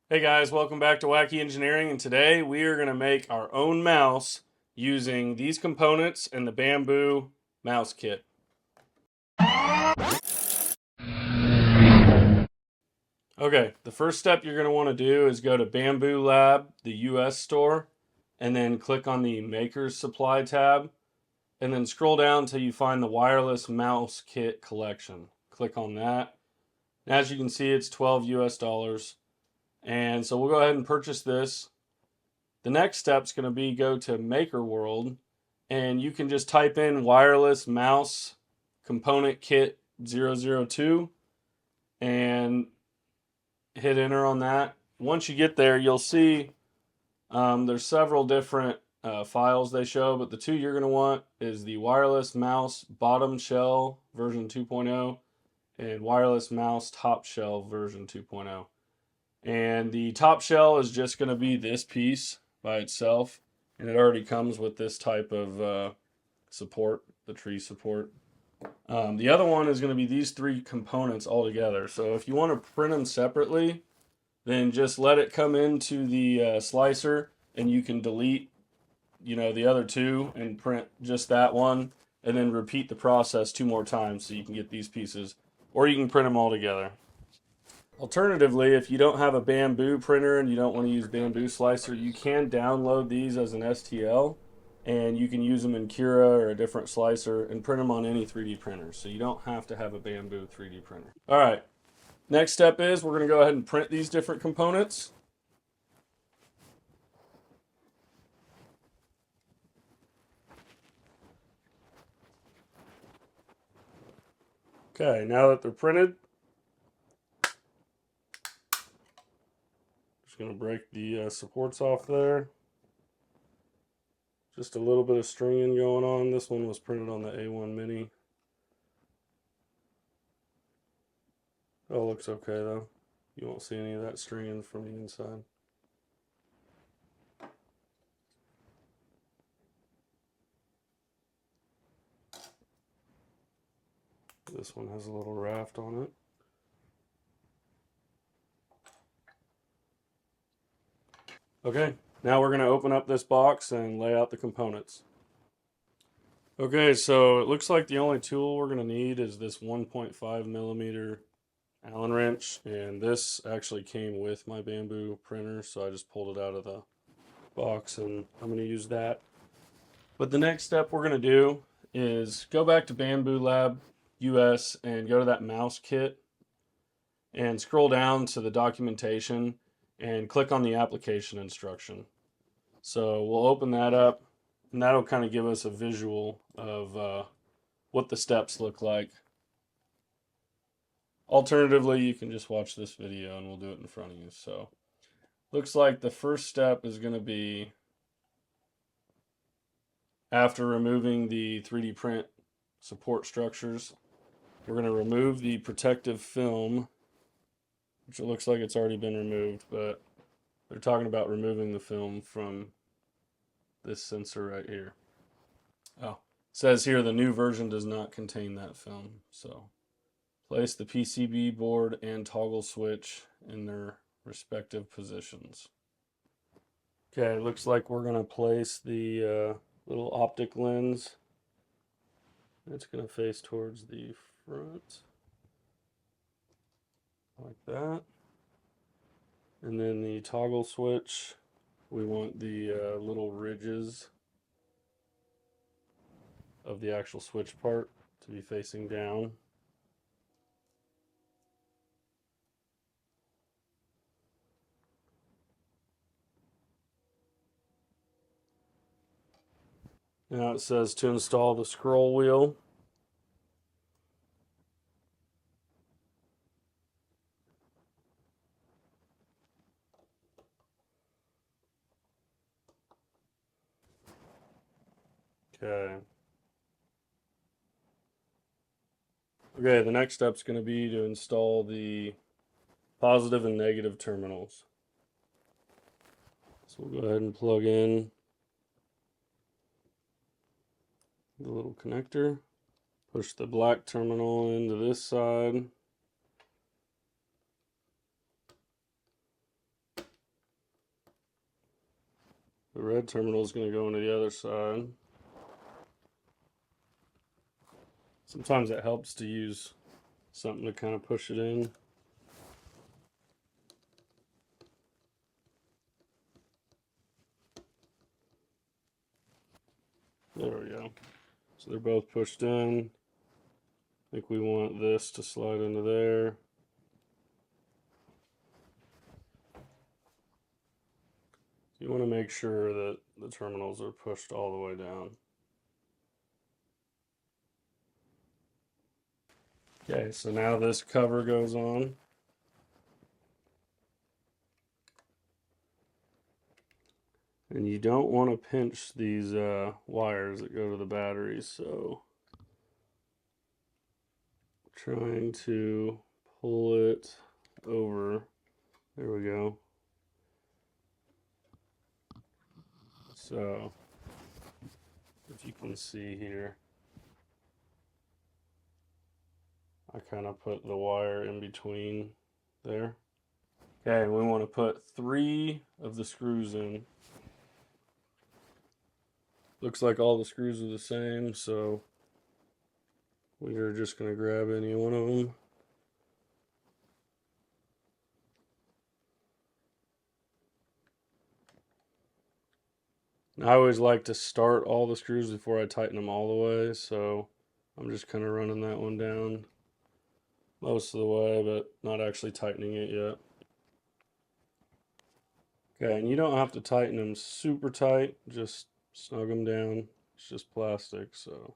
Hey guys, welcome back to Wacky Engineering, and today we are going to make our own mouse using these components and the Bambu mouse kit. Okay, the first step you're going to want to do is go to Bambu Lab, the US store, and then click on the Maker's Supply tab, and then scroll down until you find the wireless mouse kit collection. Click on that. And as you can see, it's 12 US dollars. And so we'll go ahead and purchase this. The next step is going to be go to Maker World, and you can just type in wireless mouse component kit 002 and hit enter on that. Once you get there, you'll see there's several different files they show, but the two you're going to want is the wireless mouse bottom shell version 2.0 and wireless mouse top shell version 2.0. And the top shell is just going to be this piece by itself, and it already comes with this type of support, the tree support. The other one is going to be these three components all together. So if you want to print them separately, then just let it come into the slicer, and you can delete, the other two and print just that one, and then repeat the process 2 more times so you can get these pieces, or you can print them all together. Alternatively, if you don't have a Bambu printer and you don't want to use Bambu Slicer, you can download these as an STL, and you can use them in Cura or a different slicer and print them on any 3D printer. So you don't have to have a Bambu 3D printer. All right, next step is we're going to go ahead and print these different components. Okay, now that they're printed, just going to break the supports off there. Just a little bit of stringing going on. This one was printed on the A1 Mini. Oh, looks okay though. You won't see any of that stringing from the inside. This one has a little raft on it. Okay, now we're going to open up this box and lay out the components. Okay, so it looks like the only tool we're going to need is this 1.5 millimeter Allen wrench, and this actually came with my Bambu printer, so I just pulled it out of the box and I'm going to use that. But the next step we're going to do is go back to Bambu Lab US and go to that mouse kit and scroll down to the documentation and click on the application instruction. So we'll open that up, and that'll kind of give us a visual of what the steps look like. Alternatively, you can just watch this video and we'll do it in front of you. So looks like the first step is going to be, after removing the 3D print support structures, we're going to remove the protective film, which it looks like it's already been removed, but they're talking about removing the film from this sensor right here. Oh, it says here the new version does not contain that film. So place the PCB board and toggle switch in their respective positions. Okay, looks like we're going to place the little optic lens. It's going to face towards the front, like that. And then the toggle switch, we want the little ridges of the actual switch part to be facing down. Now it says to install the scroll wheel. Okay. Okay, the next step is going to be to install the positive and negative terminals. So we'll go ahead and plug in the little connector. Push the black terminal into this side. The red terminal is going to go into the other side. Sometimes it helps to use something to kind of push it in. There we go. So they're both pushed in. I think we want this to slide into there. You want to make sure that the terminals are pushed all the way down. Okay, so now this cover goes on. And you don't want to pinch these wires that go to the batteries, so trying to pull it over. There we go. So if you can see here, I kind of put the wire in between there. Okay, we want to put 3 of the screws in. Looks like all the screws are the same, so we are just going to grab any one of them. I always like to start all the screws before I tighten them all the way, so I'm just kind of running that one down most of the way, but not actually tightening it yet. Okay, and you don't have to tighten them super tight, just snug them down. It's just plastic, so.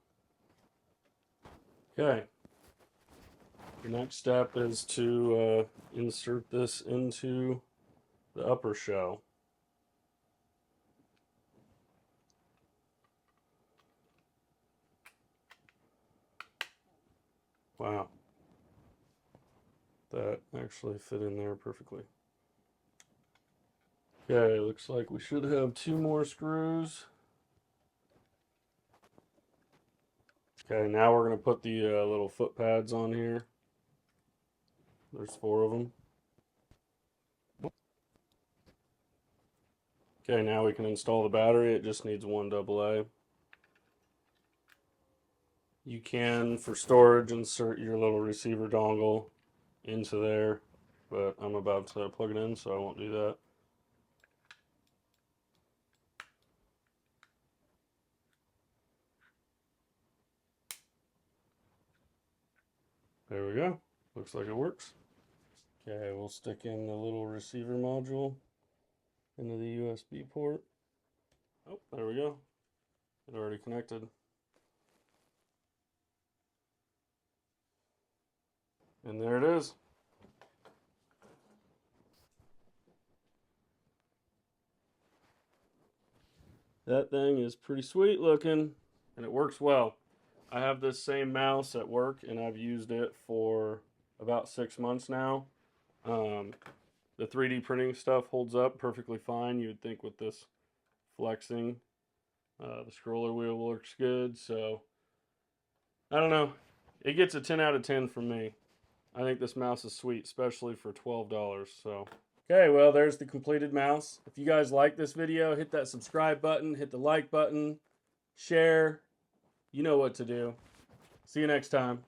Okay. The next step is to insert this into the upper shell. Wow. That actually fit in there perfectly. Okay, looks like we should have 2 more screws. Okay, now we're going to put the little foot pads on here. There's 4 of them. Okay, now we can install the battery. It just needs 1 AA. You can, for storage, insert your little receiver dongle into there, but I'm about to plug it in, so I won't do that. There we go. Looks like it works. Okay, we'll stick in the little receiver module into the USB port. Oh, there we go. It already connected. And there it is. That thing is pretty sweet looking, and it works well. I have this same mouse at work, and I've used it for about 6 months now. The 3D printing stuff holds up perfectly fine. You would think with this flexing, the scroller wheel works good. So I don't know. It gets a 10 out of 10 from me. I think this mouse is sweet, especially for $12. So okay, well, there's the completed mouse. If you guys like this video, hit that subscribe button, hit the like button, share. You know what to do. See you next time.